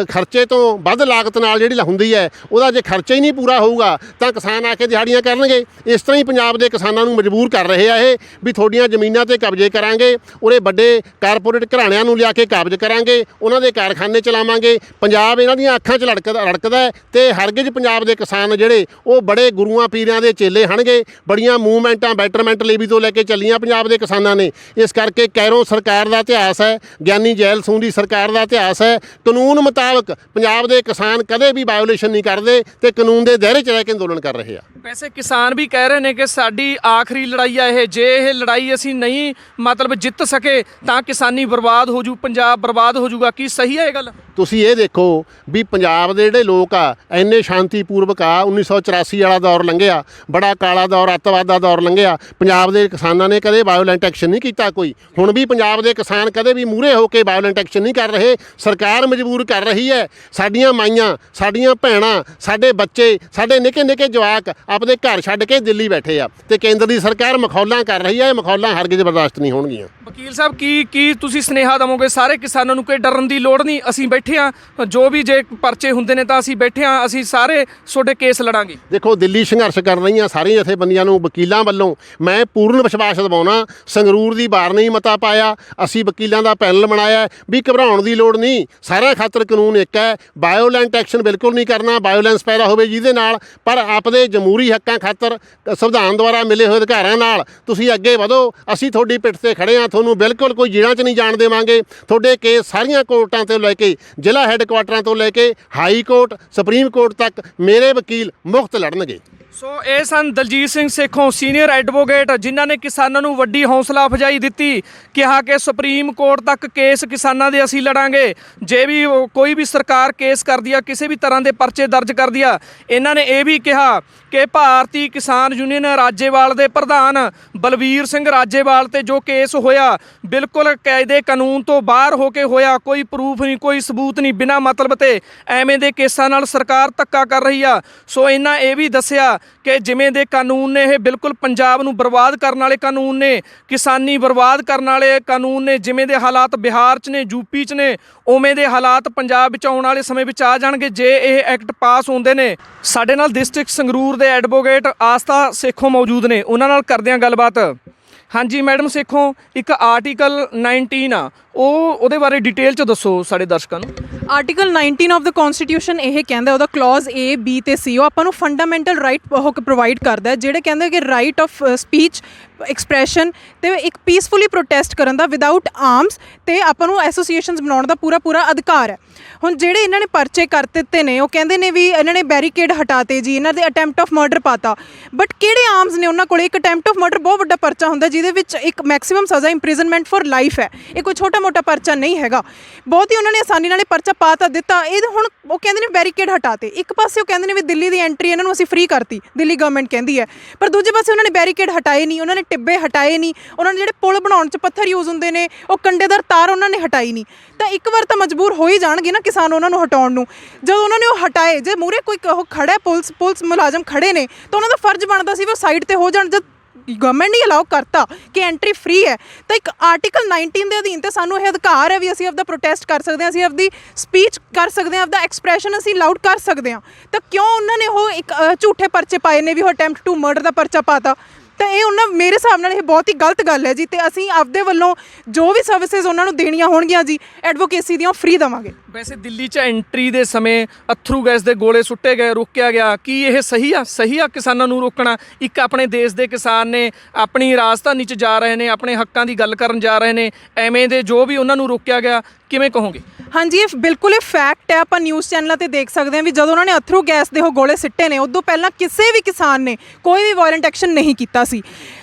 ਖਰਚੇ ਤੋਂ ਵੱਧ ਲਾਗਤ ਨਾਲ ਜਿਹੜੀ ਹੁੰਦੀ ਹੈ ਉਹਦਾ ਜੇ ਖਰਚਾ ਹੀ ਨਹੀਂ ਪੂਰਾ ਹੋਊਗਾ ਤਾਂ ਕਿਸਾਨ ਆ ਕੇ ਦਿਹਾੜੀਆਂ ਕਰਨਗੇ। ਇਸ ਤਰ੍ਹਾਂ ਹੀ ਪੰਜਾਬ ਦੇ ਕਿਸਾਨਾਂ ਨੂੰ ਮਜਬੂਰ ਕਰ ਰਹੇ ਆ ਇਹ ਵੀ ਤੁਹਾਡੀਆਂ ਜ਼ਮੀਨਾਂ 'ਤੇ ਕਬਜ਼ੇ ਕਰਾਂਗੇ, ਉਹਦੇ ਵੱਡੇ ਕਾਰਪੋਰੇਟ ਘਰਾਣਿਆਂ ਨੂੰ ਲਿਆ ਕੇ ਕਾਬਜ਼ ਕਰਾਂਗੇ, ਉਹਨਾਂ ਦੇ ਕਾਰਖਾਨੇ ਚਲਾਵਾਂਗੇ। ਪੰਜਾਬ ਇਹਨਾਂ ਦੀਆਂ ਅੱਖਾਂ 'ਚ ਰੜਕਦਾ ਹੈ ਤੇ ਹਰਗਿਜ਼ ਪੰਜਾਬ ਦੇ ਕਿਸਾਨ ਜਿਹੜੇ ਉਹ ਬੜੇ ਗੁਰੂਆਂ ਪੀਰਾਂ ਦੇ ਚੇਲੇ ਹਨਗੇ। ਬੜੀਆਂ ਮੂਵਮੈਂਟਾਂ ਬੈਟਰਮੈਂਟ ਲੇਵੀ ਤੋਂ ਲੈ ਕੇ ਚੱਲੀਆਂ ਪੰਜਾਬ ਦੇ ਕਿਸਾਨਾਂ ਨੇ। ਇਸ ਕਰਕੇ ਕੈਰੋਂ ਸਰਕਾਰ ਦਾ ਇਤਿਹਾਸ ਹੈ, ਗਿਆਨੀ ਜੈਲ ਸਿੰਘ ਦੀ ਸਰਕਾਰ ਦਾ ਇਤਿਹਾਸ ਹੈ। ਕਾਨੂੰਨ ਮੁਤਾਬਕ ਪੰਜਾਬ ਦੇ ਕਿਸਾਨ ਕਦੇ ਵੀ ਵਾਇਓਲੇਸ਼ਨ ਨਹੀਂ ਕਰਦੇ ਤੇ ਕਾਨੂੰਨ ਦੇ ਦਾਇਰੇ 'ਚ ਰਹਿ ਕੇ ਅੰਦੋਲਨ ਕਰ ਰਹੇ ਆ। ਵੈਸੇ ਕਿਸਾਨ ਵੀ ਕਹਿ ਰਹੇ ਨੇ ਕਿ ਸਾਡੀ ਆਖਰੀ ਲੜਾਈ ਆ ਇਹ, ਜੇ ਇਹ ਲੜਾਈ ਅਸੀਂ ਨਹੀਂ ਮਤਲਬ ਜਿੱਤ ਸਕੇ ਤਾਂ ਕਿਸਾਨੀ ਬਰਬਾਦ ਹੋ ਜੂ, ਪੰਜਾਬ ਬਰਬਾਦ ਹੋ ਜੂਗਾ। ਕੀ ਸਹੀ ਹੈ ਇਹ ਗੱਲ? ਤੁਸੀਂ ਇਹ ਦੇਖੋ ਵੀ ਪੰਜਾਬ ਦੇ ਜਿਹੜੇ ਲੋਕ ਆ ਇੰਨੇ ਸ਼ਾਂਤੀਪੂਰਵਕ ਆ। 1984 ਵਾਲਾ ਦੌਰ ਲੰਘਿਆ, ਬੜਾ ਕਾਲਾ ਦੌਰ, ਅੱਤਵਾਦ ਦਾ ਦੌਰ ਲੰਘਿਆ। ਪੰਜਾਬ ਦੇ ਕਿਸਾਨਾਂ ਨੇ ਕਦੇ ਵਾਇਓਲੈਂਟ ਐਕਸ਼ਨ ਨਹੀਂ ਕੀਤਾ ਕੋਈ। ਹੁਣ ਵੀ ਪੰਜਾਬ ਦੇ ਕਿਸਾਨ ਕਦੇ ਵੀ ਮੂਹਰੇ ਹੋ ਕੇ ਵਾਇਓਲੈਂਟ ਐਕਸ਼ਨ ਨਹੀਂ ਕਰ ਰਹੇ। ਸਰਕਾਰ ਮਜਬੂਰ ਕਰ ਰਹੀ ਹੈ। ਸਾਡੀਆਂ ਮਾਈਆਂ, ਸਾਡੀਆਂ ਭੈਣਾਂ, ਸਾਡੇ ਬੱਚੇ, ਸਾਡੇ ਨਿੱਕੇ ਨਿੱਕੇ ਜਵਾਕ ਆਪਦੇ ਘਰ ਛੱਡ ਕੇ ਦਿੱਲੀ ਬੈਠੇ ਆ ਤੇ ਕੇਂਦਰ ਦੀ ਸਰਕਾਰ ਮਖੌਲਾਂ ਕਰ ਰਹੀ ਹੈ। ਇਹ ਮਖੌਲਾਂ ਹਰਗਿਜ਼ ਬਰਦਾਸ਼ਤ ਨਹੀਂ ਹੋਣਗੀਆਂ। ਵਕੀਲ ਸਾਹਿਬ ਕੀ ਤੁਸੀਂ ਸੁਨੇਹਾ ਦੇਵੋਗੇ ਸਾਰੇ ਕਿਸਾਨਾਂ ਨੂੰ ਕਿ ਡਰਨ ਦੀ ਲੋੜ ਨਹੀਂ, ਅਸੀਂ ਬੈਠੇ ਹਾਂ, ਜੋ ਵੀ ਜੇ ਪਰਚੇ ਹੁੰਦੇ ਨੇ ਤਾਂ ਅਸੀਂ ਬੈਠੇ ਹਾਂ, ਅਸੀਂ ਸਾਰੇ ਤੁਹਾਡੇ ਕੇਸ ਲੜਾਂਗੇ? ਦੇਖੋ ਦਿੱਲੀ ਸੰਘਰਸ਼ ਕਰ ਰਹੀਆਂ ਸਾਰੀਆਂ ਜਥੇਬੰਦੀਆਂ ਨੂੰ ਵਕੀਲਾਂ ਵੱਲੋਂ ਮੈਂ ਪੂਰਨ ਵਿਸ਼ਵਾਸ ਦਿਵਾਉਣਾ। ਸੰਗਰੂਰ ਦੀ ਬਾਰ ਨਹੀਂ ਮਤਾ ਪਾਇਆ, ਅਸੀਂ ਵਕੀਲਾਂ ਦਾ ਪੈਨਲ ਬਣਾਇਆ ਵੀ ਘਬਰਾਉਣ ਦੀ ਲੋੜ ਨਹੀਂ, ਸਾਰਿਆਂ ਖਾਤਰ ਕਾਨੂੰਨ ਇੱਕ ਹੈ। ਵਾਇਓਲੈਂਟ ਐਕਸ਼ਨ ਬਿਲਕੁਲ ਨਹੀਂ ਕਰਨਾ, ਵਾਇਓਲੈਂਸ ਪੈਦਾ ਹੋਵੇ ਜਿਹਦੇ ਨਾਲ, ਪਰ ਆਪਦੇ ਜਮਹੂਰੀ ਹੱਕਾਂ ਖਾਤਰ ਸੰਵਿਧਾਨ ਦੁਆਰਾ ਮਿਲੇ ਹੋਏ ਅਧਿਕਾਰਾਂ ਨਾਲ ਤੁਸੀਂ ਅੱਗੇ ਵਧੋ। ਅਸੀਂ ਤੁਹਾਡੀ ਪਿੱਠ ਤੇ ਖੜੇ ਹਾਂ, ਤੁਹਾਨੂੰ ਬਿਲਕੁਲ ਕੋਈ ਜੇਲ੍ਹਾਂ 'ਚ ਨਹੀਂ ਜਾਣ ਦੇਵਾਂਗੇ। ਤੁਹਾਡੇ ਕੇਸ ਸਾਰੀਆਂ ਕੋਰਟਾਂ ਤੋਂ ਲੈ ਕੇ ਜ਼ਿਲ੍ਹਾ ਹੈੱਡਕੁਆਟਰਾਂ ਤੋਂ ਲੈ ਕੇ ਹਾਈ ਕੋਰਟ, ਸੁਪਰੀਮ ਕੋਰਟ ਤੱਕ ਮੇਰੇ ਵਕੀਲ ਮੁਫਤ ਲੜਨਗੇ। ਸੋ ਇਹ ਸਨ ਦਲਜੀਤ ਸਿੰਘ ਸੇਖੋਂ, ਸੀਨੀਅਰ ਐਡਵੋਕੇਟ, ਜਿਨ੍ਹਾਂ ਨੇ ਕਿਸਾਨਾਂ ਨੂੰ ਵੱਡੀ ਹੌਸਲਾ ਅਫਜ਼ਾਈ ਦਿੱਤੀ, ਕਿਹਾ ਕਿ ਸੁਪਰੀਮ ਕੋਰਟ ਤੱਕ ਕੇਸ ਕਿਸਾਨਾਂ ਦੇ ਅਸੀਂ ਲੜਾਂਗੇ। ਜੇ ਵੀ ਕੋਈ ਵੀ ਸਰਕਾਰ ਕੇਸ ਕਰਦੀ ਆ, ਕਿਸੇ ਵੀ ਤਰ੍ਹਾਂ ਦੇ ਪਰਚੇ ਦਰਜ ਕਰਦੀ ਆ, ਇਹਨਾਂ ਨੇ ਇਹ ਵੀ ਕਿਹਾ ਕਿ ਭਾਰਤੀ ਕਿਸਾਨ ਯੂਨੀਅਨ ਰਾਜੇਵਾਲ ਦੇ ਪ੍ਰਧਾਨ ਬਲਵੀਰ ਸਿੰਘ ਰਾਜੇਵਾਲ ਤੇ ਜੋ ਕੇਸ ਹੋਇਆ ਬਿਲਕੁਲ ਕਾਇਦੇ ਕਾਨੂੰਨ ਤੋਂ ਬਾਹਰ ਹੋ ਕੇ ਹੋਇਆ, ਕੋਈ ਪ੍ਰੂਫ ਨਹੀਂ, ਕੋਈ ਸਬੂਤ ਨਹੀਂ, ਬਿਨਾਂ ਮਤਲਬ ਤੇ ਐਵੇਂ ਦੇ ਕੇਸਾਂ ਨਾਲ ਸਰਕਾਰ ਧੱਕਾ ਕਰ ਰਹੀ ਆ। ਸੋ ਇਹਨਾਂ ਇਹ ਵੀ ਦੱਸਿਆ ਕਿ ਜਿਵੇਂ ਦੇ ਕਾਨੂੰਨ ਨੇ ਇਹ ਬਿਲਕੁਲ ਪੰਜਾਬ ਨੂੰ ਬਰਬਾਦ ਕਰਨ ਵਾਲੇ ਕਾਨੂੰਨ ਨੇ, ਕਿਸਾਨੀ ਬਰਬਾਦ ਕਰਨ ਵਾਲੇ ਕਾਨੂੰਨ ਨੇ। ਜਿਵੇਂ ਦੇ ਹਾਲਾਤ ਬਿਹਾਰ 'ਚ ਨੇ, ਯੂਪੀ 'ਚ ਨੇ, ਉਵੇਂ ਦੇ ਹਾਲਾਤ ਪੰਜਾਬ ਵਿੱਚ ਆਉਣ ਵਾਲੇ ਸਮੇਂ ਵਿੱਚ ਆ ਜਾਣਗੇ ਜੇ ਇਹ ਐਕਟ ਪਾਸ ਹੁੰਦੇ ਨੇ। ਸਾਡੇ ਨਾਲ ਡਿਸਟ੍ਰਿਕਟ ਸੰਗਰੂਰ ਦੇ ਐਡਵੋਕੇਟ ਆਸਥਾ ਸੇਖੋਂ ਮੌਜੂਦ ਨੇ, ਉਹਨਾਂ ਨਾਲ ਕਰਦੇ ਹਾਂ ਗੱਲਬਾਤ। ਹਾਂਜੀ ਮੈਡਮ ਸੇਖੋਂ, ਇੱਕ ਆਰਟੀਕਲ 19 ਆ, ਉਹਦੇ ਬਾਰੇ ਡਿਟੇਲ 'ਚ ਦੱਸੋ ਸਾਡੇ ਦਰਸ਼ਕਾਂ ਨੂੰ। ਆਰਟੀਕਲ 19 ਆਫ ਦਾ ਕਨਸਟੀਟਿਊਸ਼ਨ ਇਹ ਕਹਿੰਦਾ, ਉਹਦਾ ਕਲੌਜ਼ A, B ਤੇ C, ਉਹ ਆਪਾਂ ਨੂੰ ਫੰਡਾਮੈਂਟਲ ਰਾਈਟ ਉਹ ਪ੍ਰੋਵਾਈਡ ਕਰਦਾ ਹੈ, ਜਿਹੜੇ ਕਹਿੰਦੇ ਕਿ ਰਾਈਟ ਆਫ ਸਪੀਚ, ਐਕਸਪ੍ਰੈਸ਼ਨ ਤੇ ਇੱਕ ਪੀਸਫੁਲੀ ਪ੍ਰੋਟੈਸਟ ਕਰਨ ਦਾ ਵਿਦਆਊਟ ਆਰਮਸ, ਤੇ ਆਪਾਂ ਨੂੰ ਐਸੋਸੀਏਸ਼ਨਸ ਬਣਾਉਣ ਦਾ ਪੂਰਾ ਅਧਿਕਾਰ ਹੈ। ਹੁਣ ਜਿਹੜੇ ਇਹਨਾਂ ਨੇ ਪਰਚੇ ਕਰ ਦਿੱਤੇ ਨੇ, ਉਹ ਕਹਿੰਦੇ ਨੇ ਵੀ ਇਹਨਾਂ ਨੇ ਬੈਰੀਕੇਡ ਹਟਾਤੇ ਜੀ, ਇਹਨਾਂ ਦੇ ਅਟੈਂਪਟ ਆਫ ਮਰਡਰ ਪਾਤਾ, ਬਟ ਕਿਹੜੇ ਆਰਮਸ ਨੇ ਉਹਨਾਂ ਕੋਲ? ਇੱਕ ਅਟੈਂਪਟ ਆਫ ਮਰਡਰ ਬਹੁਤ ਵੱਡਾ ਪਰਚਾ ਹੁੰਦਾ ਜਿਹਦੇ ਵਿੱਚ ਇੱਕ ਮੈਕਸਿਮਮ ਸਜ਼ਾ ਇੰਪ੍ਰਿਜ਼ਨਮੈਂਟ ਫॉर ਲਾਈਫ ਹੈ। ਇਹ ਕੋਈ ਛੋਟਾ ਮੋਟਾ ਪਰਚਾ ਨਹੀਂ ਹੈਗਾ। ਬਹੁਤ ਹੀ ਉਹਨਾਂ ਨੇ ਆਸਾਨੀ ਨਾਲ ਪਰਚਾ ਪਾ ਤਾਂ ਦਿੱਤਾ। ਇਹ ਹੁਣ ਉਹ ਕਹਿੰਦੇ ਨੇ ਬੈਰੀਕੇਡ ਹਟਾਤੇ। ਇੱਕ ਪਾਸੇ ਉਹ ਕਹਿੰਦੇ ਨੇ ਵੀ ਦਿੱਲੀ ਦੀ ਐਂਟਰੀ ਇਹਨਾਂ ਨੂੰ ਅਸੀਂ ਫ੍ਰੀ ਕਰਤੀ, ਦਿੱਲੀ ਗਵਰਨਮੈਂਟ ਕਹਿੰਦੀ ਹੈ, ਪਰ ਦੂਜੇ ਪਾਸੇ ਉਹਨਾਂ ਨੇ ਬੈਰੀਕੇਡ ਹਟਾਏ ਨਹੀਂ, ਉਹਨਾਂ ਨੇ ਟਿੱਬੇ ਹਟਾਏ ਨਹੀਂ, ਉਹਨਾਂ ਨੇ ਜਿਹੜੇ ਪੁਲ ਬਣਾਉਣ 'ਚ ਪੱਥਰ ਯੂਜ਼ ਹੁੰਦੇ ਨੇ, ਉਹ ਕੰਡੇਦਾਰ ਤਾਰ ਉਹਨਾਂ ਨੇ ਹਟਾਈ ਨਹੀਂ। ਤਾਂ ਇੱਕ ਵਾਰ ਤਾਂ ਮਜਬੂਰ ਹੋ ਹੀ ਜਾਣਗੇ ਨਾ ਕਿਸਾਨ ਉਹਨਾਂ ਨੂੰ ਹਟਾਉਣ ਨੂੰ। ਜਦੋਂ ਉਹਨਾਂ ਨੇ ਉਹ ਹਟਾਏ, ਜੇ ਮੂਹਰੇ ਕੋਈ ਉਹ ਖੜਾ, ਪੁਲਿਸ ਮੁਲਾਜ਼ਮ ਖੜੇ ਨੇ, ਤਾਂ ਉਹਨਾਂ ਦਾ ਫਰਜ਼ ਬਣਦਾ ਸੀ ਵੀ ਉਹ ਸਾਈਡ 'ਤੇ ਹੋ ਜਾਣ। ਜਦ ਗਵਰਨਮੈਂਟ ਨੇ ਅਲਾਉ ਕਰਤਾ ਕਿ ਐਂਟਰੀ ਫ੍ਰੀ ਹੈ, ਤਾਂ ਇੱਕ ਆਰਟੀਕਲ 19 ਦੇ ਅਧੀਨ ਤੇ ਸਾਨੂੰ ਇਹ ਅਧਿਕਾਰ ਹੈ ਵੀ ਅਸੀਂ ਆਪਦਾ ਪ੍ਰੋਟੈਸਟ ਕਰ ਸਕਦੇ ਹਾਂ, ਅਸੀਂ ਆਪਦੀ ਸਪੀਚ ਕਰ ਸਕਦੇ ਹਾਂ, ਆਪਦਾ ਐਕਸਪ੍ਰੈਸ਼ਨ ਅਸੀਂ ਲਾਊਡ ਕਰ ਸਕਦੇ ਹਾਂ। ਤਾਂ ਕਿਉਂ ਉਹਨਾਂ ਨੇ ਉਹ ਇੱਕ ਝੂਠੇ ਪਰਚੇ ਪਾਏ ਨੇ ਵੀ ਉਹ ਅਟੈਂਪਟ ਟੂ ਮਰਡਰ ਦਾ ਪਰਚਾ ਪਾਤਾ? ਤਾਂ ਇਹ ਉਹਨਾਂ ਮੇਰੇ ਹਿਸਾਬ ਨਾਲ ਇਹ ਬਹੁਤ ਹੀ ਗਲਤ ਗੱਲ ਹੈ ਜੀ। ਤੇ ਅਸੀਂ ਆਪਦੇ ਵੱਲੋਂ ਜੋ ਵੀ ਸਰਵਿਸਿਜ਼ ਉਹਨਾਂ ਨੂੰ ਦੇਣੀਆਂ ਹੋਣਗੀਆਂ ਜੀ ਐਡਵੋਕੇਸੀ ਦੀਆਂ ਫ੍ਰੀ ਦੇਵਾਂਗੇ। ਵੈਸੇ ਦਿੱਲੀ 'ਚ ਐਂਟਰੀ ਦੇ ਸਮੇਂ ਅਥਰੂ ਗੈਸ ਦੇ ਗੋਲੇ ਸੁੱਟੇ ਗਏ, ਰੋਕਿਆ ਗਿਆ, ਕੀ ਇਹ ਸਹੀ ਆ ਕਿਸਾਨਾਂ ਨੂੰ ਰੋਕਣਾ? ਇੱਕ ਆਪਣੇ ਦੇਸ਼ ਦੇ ਕਿਸਾਨ ਨੇ, ਆਪਣੀ ਰਾਜਧਾਨੀ 'ਚ ਜਾ ਰਹੇ ਨੇ, ਆਪਣੇ ਹੱਕਾਂ ਦੀ ਗੱਲ ਕਰਨ ਜਾ ਰਹੇ ਨੇ, ਐਵੇਂ ਦੇ ਜੋ ਵੀ ਉਹਨਾਂ ਨੂੰ ਰੋਕਿਆ ਗਿਆ, ਕਿਵੇਂ ਕਹੋਗੇ? ਹਾਂਜੀ, ਇਹ ਬਿਲਕੁਲ ਇਹ ਫੈਕਟ ਹੈ। ਆਪਾਂ ਨਿਊਜ਼ ਚੈਨਲਾਂ ਤੇ ਦੇਖ ਸਕਦੇ ਹਾਂ ਵੀ ਜਦੋਂ ਉਹਨਾਂ ਨੇ ਅਥਰੂ ਗੈਸ ਦੇ ਉਹ ਗੋਲੇ ਸਿੱਟੇ ਨੇ, ਉਦੋਂ ਪਹਿਲਾਂ ਕਿਸੇ ਵੀ ਕਿਸਾਨ ਨੇ ਕੋਈ ਵੀ ਵਾਇਲੈਂਟ ਐਕਸ਼ਨ ਨਹੀਂ ਕੀਤਾ ਸੀ।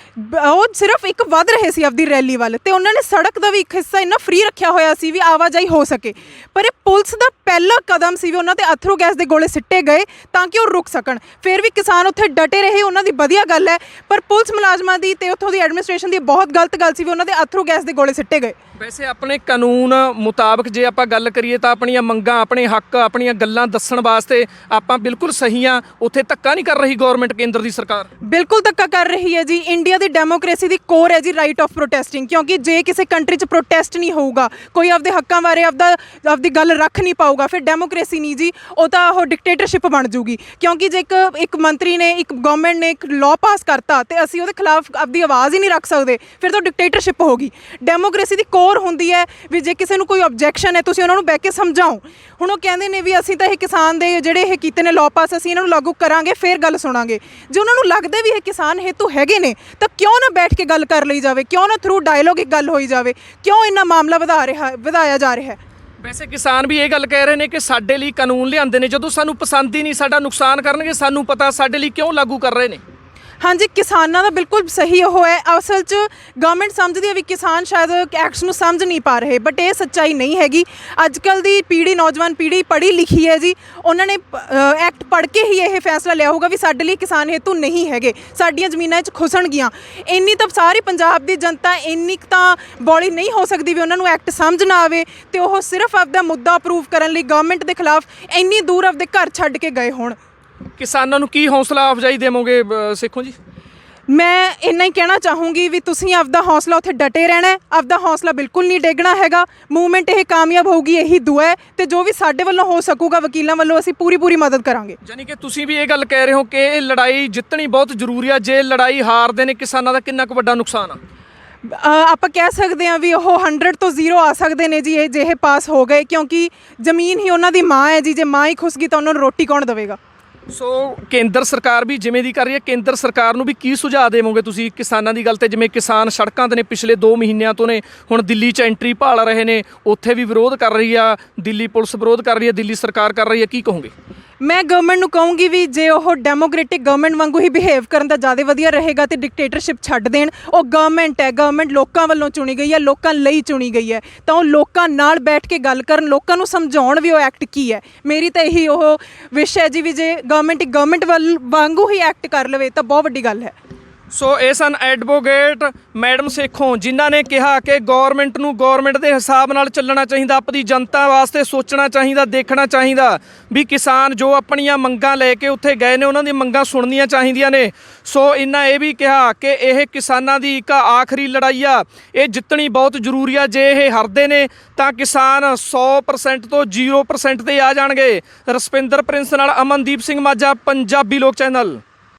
ਉਹ ਸਿਰਫ ਇੱਕ ਵੱਧ ਰਹੇ ਸੀ ਆਪਦੀ ਰੈਲੀ ਵੱਲ, ਤੇ ਉਹਨਾਂ ਨੇ ਸੜਕ ਦਾ ਵੀ ਇੱਕ ਹਿੱਸਾ ਇੰਨਾ ਫ੍ਰੀ ਰੱਖਿਆ ਹੋਇਆ ਸੀ ਵੀ ਆਵਾਜਾਈ ਹੋ ਸਕੇ। ਪਰ ਇਹ ਪੁਲਿਸ ਦਾ ਪਹਿਲਾ ਕਦਮ ਸੀ ਵੀ ਉਹਨਾਂ ਤੇ ਅਥਰੂ ਗੈਸ ਦੇ ਗੋਲੇ ਸਿੱਟੇ ਗਏ ਤਾਂ ਕਿ ਉਹ ਰੁਕ ਸਕਣ। ਫਿਰ ਵੀ ਕਿਸਾਨ ਉੱਥੇ ਡਟੇ ਰਹੇ, ਉਹਨਾਂ ਦੀ ਵਧੀਆ ਗੱਲ ਹੈ, ਪਰ ਪੁਲਿਸ ਮੁਲਾਜ਼ਮਾਂ ਦੀ ਤੇ ਉੱਥੋਂ ਦੀ ਐਡਮਿਨਿਸਟ੍ਰੇਸ਼ਨ ਦੀ ਬਹੁਤ ਗਲਤ ਗੱਲ ਸੀ ਵੀ ਉਹਨਾਂ ਦੇ ਅਥਰੂ ਗੈਸ ਦੇ ਗੋਲੇ ਸਿੱਟੇ ਗਏ। ਵੈਸੇ ਆਪਣੇ ਕਾਨੂੰਨ ਮੁਤਾਬਕ ਜੇ ਆਪਾਂ ਗੱਲ ਕਰੀਏ ਤਾਂ ਆਪਣੀਆਂ ਮੰਗਾਂ, ਆਪਣੇ ਹੱਕ, ਆਪਣੀਆਂ ਗੱਲਾਂ ਦੱਸਣ ਵਾਸਤੇ ਆਪਾਂ ਬਿਲਕੁਲ ਸਹੀ ਹਾਂ। ਉੱਥੇ ਧੱਕਾ ਨਹੀਂ ਕਰ ਰਹੀ ਗਵਰਨਮੈਂਟ, ਕੇਂਦਰ ਦੀ ਸਰਕਾਰ ਬਿਲਕੁਲ ਧੱਕਾ ਕਰ ਰਹੀ ਹੈ ਜੀ। ਇੰਡੀਆ ਦੀ ਡੈਮੋਕ੍ਰੇਸੀ ਦੀ ਕੋਰ ਹੈ ਜੀ ਰਾਈਟ ਆਫ ਪ੍ਰੋਟੈਸਟਿੰਗ, ਕਿਉਂਕਿ ਜੇ ਕਿਸੇ ਕੰਟਰੀ 'ਚ ਪ੍ਰੋਟੈਸਟ ਨਹੀਂ ਹੋਊਗਾ, ਕੋਈ ਆਪਦੇ ਹੱਕਾਂ ਬਾਰੇ ਆਪਦੀ ਗੱਲ ਰੱਖ ਨਹੀਂ ਪਾਊਗਾ, ਫਿਰ ਡੈਮੋਕ੍ਰੇਸੀ ਨਹੀਂ ਜੀ, ਉਹ ਤਾਂ ਉਹ ਡਿਕਟੇਟਰਸ਼ਿਪ ਬਣ ਜੂਗੀ। ਕਿਉਂਕਿ ਜੇ ਇੱਕ ਮੰਤਰੀ ਨੇ, ਇੱਕ ਗਵਰਨਮੈਂਟ ਨੇ ਇੱਕ ਲਾਅ ਪਾਸ ਕਰਤਾ ਤੇ ਅਸੀਂ ਉਹਦੇ ਖਿਲਾਫ ਆਪਦੀ ਆਵਾਜ਼ ਹੀ ਨਹੀਂ ਰੱਖ ਸਕਦੇ, ਫਿਰ ਤਾਂ ਡਿਕਟੇਟਰਸ਼ਿਪ ਹੋਗੀ। ਡੈਮੋਕ੍ਰੇਸੀ ਦੀ ਕੋਰ ਹੁੰਦੀ ਹੈ ਵੀ ਜੇ ਕਿਸੇ ਨੂੰ ਕੋਈ ਆਬਜੈਕਸ਼ਨ ਹੈ ਤੁਸੀਂ ਉਹਨਾਂ ਨੂੰ ਬਹਿ ਕੇ ਸਮਝਾਓ। ਹੁਣ ਉਹ ਕਹਿੰਦੇ ਨੇ ਵੀ ਅਸੀਂ ਤਾਂ ਇਹ ਕਿਸਾਨ ਦੇ ਜਿਹੜੇ ਇਹ ਕੀਤੇ ਨੇ ਲਾਅ ਪਾਸ, ਅਸੀਂ ਇਹਨਾਂ ਨੂੰ ਲਾਗੂ ਕਰਾਂਗੇ ਫਿਰ ਗੱਲ ਸੁਣਾਂਗੇ। ਜੇ ਉਹਨਾਂ ਨੂੰ ਲੱਗਦਾ ਵੀ ਇਹ ਕਿਸਾਨ ਹੇਤੂ ਹੈਗੇ ਨੇ ਤਾਂ ਕਿਉਂ ਨਾ ਬੈਠ ਕੇ ਗੱਲ ਕਰ ਲਈ ਜਾਵੇ, ਕਿਉਂ ਨਾ ਥਰੂ ਡਾਇਲੋਗ ਇੱਕ ਗੱਲ ਹੋਈ ਜਾਵੇ, ਕਿਉਂ ਇੰਨਾ ਮਾਮਲਾ ਵਧਾਇਆ ਜਾ ਰਿਹਾ ਹੈ? ਵੈਸੇ ਕਿਸਾਨ ਵੀ ਇਹ ਗੱਲ ਕਹਿ ਰਹੇ ਨੇ ਕਿ ਸਾਡੇ ਲਈ ਕਾਨੂੰਨ ਲਿਆਂਦੇ ਨੇ, ਜਦੋਂ ਸਾਨੂੰ ਪਸੰਦ ਹੀ ਨਹੀਂ, ਸਾਡਾ ਨੁਕਸਾਨ ਕਰਨਗੇ, ਸਾਨੂੰ ਪਤਾ, ਸਾਡੇ ਲਈ ਕਿਉਂ ਲਾਗੂ ਕਰ ਰਹੇ ਨੇ? ਹਾਂਜੀ, ਕਿਸਾਨਾਂ ਦਾ ਬਿਲਕੁਲ ਸਹੀ ਉਹ ਹੈ। ਅਸਲ 'ਚ ਗਵਰਨਮੈਂਟ ਸਮਝਦੀ ਹੈ ਵੀ ਕਿਸਾਨ ਸ਼ਾਇਦ ਐਕਟਸ ਨੂੰ ਸਮਝ ਨਹੀਂ ਪਾ ਰਹੇ, ਬਟ ਇਹ ਸੱਚਾਈ ਨਹੀਂ ਹੈਗੀ। ਅੱਜ ਕੱਲ੍ਹ ਦੀ ਪੀੜ੍ਹੀ, ਨੌਜਵਾਨ ਪੀੜ੍ਹੀ ਪੜ੍ਹੀ ਲਿਖੀ ਹੈ ਜੀ, ਉਹਨਾਂ ਨੇ ਐਕਟ ਪੜ੍ਹ ਕੇ ਹੀ ਇਹ ਫੈਸਲਾ ਲਿਆ ਹੋਊਗਾ ਵੀ ਸਾਡੇ ਲਈ ਕਿਸਾਨ ਹੇਤੂ ਨਹੀਂ ਹੈਗੇ, ਸਾਡੀਆਂ ਜ਼ਮੀਨਾਂ 'ਚ ਖੁਸਣਗੀਆਂ। ਇੰਨੀ ਤਾਂ ਸਾਰੀ ਪੰਜਾਬ ਦੀ ਜਨਤਾ ਇੰਨੀ ਕੁ ਤਾਂ ਬੋਲੀ ਨਹੀਂ ਹੋ ਸਕਦੀ ਵੀ ਉਹਨਾਂ ਨੂੰ ਐਕਟ ਸਮਝ ਨਾ ਆਵੇ ਤੇ ਉਹ ਸਿਰਫ ਆਪਦਾ ਮੁੱਦਾ ਅਪਰੂਵ ਕਰਨ ਲਈ ਗਵਰਨਮੈਂਟ ਦੇ ਖਿਲਾਫ ਇੰਨੀ ਦੂਰ ਆਪਦੇ ਘਰ ਛੱਡ ਕੇ ਗਏ ਹੋਣ। ਕਿਸਾਨਾਂ ਨੂੰ ਕੀ ਹੌਸਲਾ ਅਫਜ਼ਾਈ ਦੇਵੋਗੇ ਸੇਖੋਂ ਜੀ? ਮੈਂ ਇੰਨਾ ਹੀ ਕਹਿਣਾ ਚਾਹੂੰਗੀ ਵੀ ਤੁਸੀਂ ਆਪਦਾ ਹੌਸਲਾ ਉੱਥੇ ਡਟੇ ਰਹਿਣਾ ਹੈ, ਆਪਦਾ ਹੌਸਲਾ ਬਿਲਕੁਲ ਨਹੀਂ ਡੇਗਣਾ ਹੈਗਾ। ਮੂਵਮੈਂਟ ਇਹ ਕਾਮਯਾਬ ਹੋਊਗੀ, ਇਹੀ ਦੁਆ ਹੈ, ਤੇ ਜੋ ਵੀ ਸਾਡੇ ਵੱਲੋਂ ਹੋ ਸਕੂਗਾ ਵਕੀਲਾਂ ਵੱਲੋਂ ਅਸੀਂ ਪੂਰੀ ਮਦਦ ਕਰਾਂਗੇ। ਯਾਨੀ ਕਿ ਤੁਸੀਂ ਵੀ ਇਹ ਗੱਲ ਕਹਿ ਰਹੇ ਹੋ ਕਿ ਇਹ ਲੜਾਈ ਜਿੱਤਣੀ ਬਹੁਤ ਜ਼ਰੂਰੀ ਆ, ਜੇ ਲੜਾਈ ਹਾਰਦੇ ਨੇ ਕਿਸਾਨਾਂ ਦਾ ਕਿੰਨਾ ਕੁ ਵੱਡਾ ਨੁਕਸਾਨ ਆ? ਆਪਾਂ ਕਹਿ ਸਕਦੇ ਹਾਂ ਵੀ ਉਹ 100 ਤੋਂ 0 ਆ ਸਕਦੇ ਨੇ ਜੀ ਇਹ ਜੇ ਇਹ ਪਾਸ ਹੋ ਗਏ, ਕਿਉਂਕਿ ਜ਼ਮੀਨ ਹੀ ਉਹਨਾਂ ਦੀ ਮਾਂ ਹੈ ਜੀ। ਜੇ ਮਾਂ ਹੀ ਖੁੱਸ ਗਈ ਤਾਂ ਉਹਨਾਂ ਨੂੰ ਰੋਟੀ ਕੌਣ ਦੇਵੇਗਾ? ਸੋ ਕੇਂਦਰ ਸਰਕਾਰ ਵੀ ਜਿਵੇਂ ਦੀ ਕਰ ਰਹੀ ਹੈ, ਕੇਂਦਰ ਸਰਕਾਰ ਨੂੰ ਵੀ ਕੀ ਸੁਝਾਅ ਦੇਵੋਗੇ ਤੁਸੀਂ ਕਿਸਾਨਾਂ ਦੀ ਗੱਲ ਤੇ? ਜਿਵੇਂ ਕਿਸਾਨ ਸੜਕਾਂ ਤੇ ਨੇ, ਪਿਛਲੇ 2 ਮਹੀਨਿਆਂ ਤੋਂ ਨੇ, ਹੁਣ ਦਿੱਲੀ 'ਚ ਐਂਟਰੀ ਭਾਲ ਰਹੇ ਨੇ, ਉੱਥੇ ਵੀ ਵਿਰੋਧ ਕਰ ਰਹੀ ਆ, ਦਿੱਲੀ ਪੁਲਿਸ ਵਿਰੋਧ ਕਰ ਰਹੀ ਹੈ, ਦਿੱਲੀ ਸਰਕਾਰ ਕਰ ਰਹੀ ਹੈ, ਕੀ ਕਹੋਗੇ? ਮੈਂ ਗਵਰਨਮੈਂਟ ਨੂੰ ਕਹੂੰਗੀ ਵੀ ਜੇ ਉਹ ਡੈਮੋਕ੍ਰੈਟਿਕ ਗਵਰਨਮੈਂਟ ਵਾਂਗੂ ਹੀ ਬਿਹੇਵ ਕਰਨ ਤਾਂ ਜ਼ਿਆਦਾ ਵਧੀਆ ਰਹੇਗਾ ਤੇ ਡਿਕਟੇਟਰਸ਼ਿਪ ਛੱਡ ਦੇਣ। ਉਹ ਗਵਰਨਮੈਂਟ ਹੈ, ਗਵਰਨਮੈਂਟ ਲੋਕਾਂ ਵੱਲੋਂ ਚੁਣੀ ਗਈ ਹੈ, ਲੋਕਾਂ ਲਈ ਚੁਣੀ ਗਈ ਹੈ, ਤਾਂ ਉਹ ਲੋਕਾਂ ਨਾਲ ਬੈਠ ਕੇ ਗੱਲ ਕਰਨ, ਲੋਕਾਂ ਨੂੰ ਸਮਝਾਉਣ ਵੀ ਉਹ ਐਕਟ ਕੀ ਹੈ। ਮੇਰੀ ਤਾਂ ਇਹੀ ਉਹ ਵਿਸ਼ ਹੈ ਜੀ ਵੀ ਜੇ ਗਵਰਨਮੈਂਟ ਵਾਂਗੂ ਹੀ ਐਕਟ ਕਰ ਲਵੇ ਤਾਂ ਬਹੁਤ ਵੱਡੀ ਗੱਲ ਹੈ। ਸੋ ਇਹ ਸਨ ਐਡਵੋਕੇਟ ਮੈਡਮ ਸੇਖੋਂ, ਜਿਨ੍ਹਾਂ ਨੇ ਕਿਹਾ ਕਿ ਗੌਰਮੈਂਟ ਨੂੰ ਗੌਰਮੈਂਟ ਦੇ ਹਿਸਾਬ ਨਾਲ ਚੱਲਣਾ ਚਾਹੀਦਾ, ਆਪਣੀ ਜਨਤਾ ਵਾਸਤੇ ਸੋਚਣਾ ਚਾਹੀਦਾ, ਦੇਖਣਾ ਚਾਹੀਦਾ ਵੀ ਕਿਸਾਨ ਜੋ ਆਪਣੀਆਂ ਮੰਗਾਂ ਲੈ ਕੇ ਉੱਥੇ ਗਏ ਨੇ ਉਹਨਾਂ ਦੀਆਂ ਮੰਗਾਂ ਸੁਣਨੀਆਂ ਚਾਹੀਦੀਆਂ ਨੇ। ਸੋ ਇਹਨਾਂ ਇਹ ਵੀ ਕਿਹਾ ਕਿ ਇਹ ਕਿਸਾਨਾਂ ਦੀ ਇੱਕ ਆਖਰੀ ਲੜਾਈ ਆ, ਇਹ ਜਿੱਤਣੀ ਬਹੁਤ ਜ਼ਰੂਰੀ ਆ। ਜੇ ਇਹ ਹਾਰਦੇ ਨੇ ਤਾਂ ਕਿਸਾਨ 100% ਤੋਂ 0% ਤੇ ਆ ਜਾਣਗੇ। ਰਸਪਿੰਦਰ ਪ੍ਰਿੰਸ ਨਾਲ ਅਮਨਦੀਪ ਸਿੰਘ ਮਾਝਾ, ਪੰਜਾਬੀ ਲੋਕ ਚੈਨਲ।